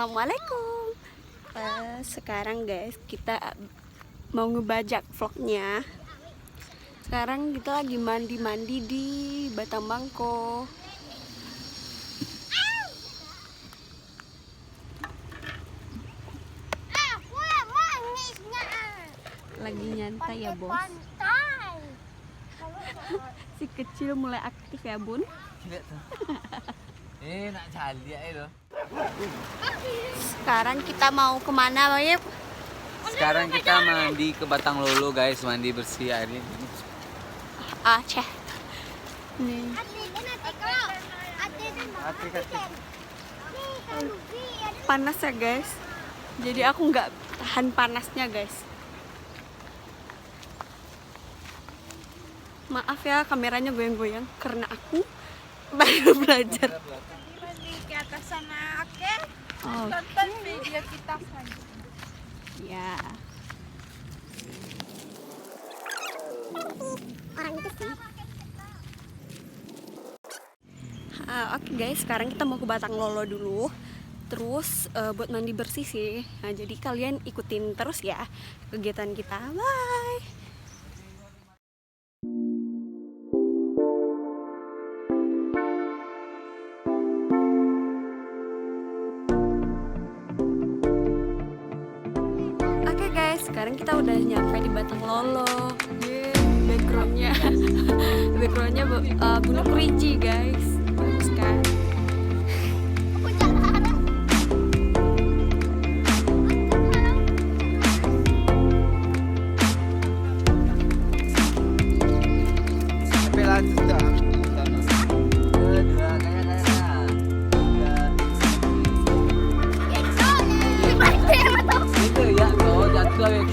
Assalamualaikum. Sekarang guys kita mau ngebajak vlognya. Sekarang kita lagi mandi-mandi di Batamangko. Lagi nyantai ya bos. Si kecil mulai aktif ya bun. Nak cari itu. Sekarang kita mau kemana Bayep? Sekarang kita mandi ke Batang Lolo guys, mandi bersih air ini. Aceh. Nih. Panas ya guys. Jadi aku nggak tahan panasnya guys. Maaf ya kameranya goyang-goyang karena aku baru belajar. Mandi ke atas sana, oke? Oh, Tonton video kita selanjutnya. ya. Orang itu sih. Oke guys, sekarang kita mau ke Batang Lolo dulu. Terus buat mandi bersih sih. Nah, jadi kalian ikutin terus ya kegiatan kita. Bye. Oke guys, sekarang kita udah nyampe di Batang Lolo. Backgroundnya, backgroundnya Gunung Kerinci guys. Bagus kan? Tapi lanjut dah. Itu ya, kau jatuh ya.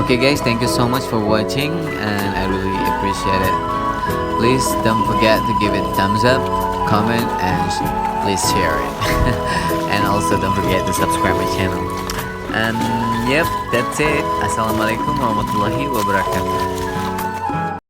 Okay guys, thank you so much for watching and I really appreciate it. Please don't forget to give it a thumbs up, comment and please share it. And also don't forget to subscribe my channel. And yep, that's it. Assalamualaikum warahmatullahi wabarakatuh.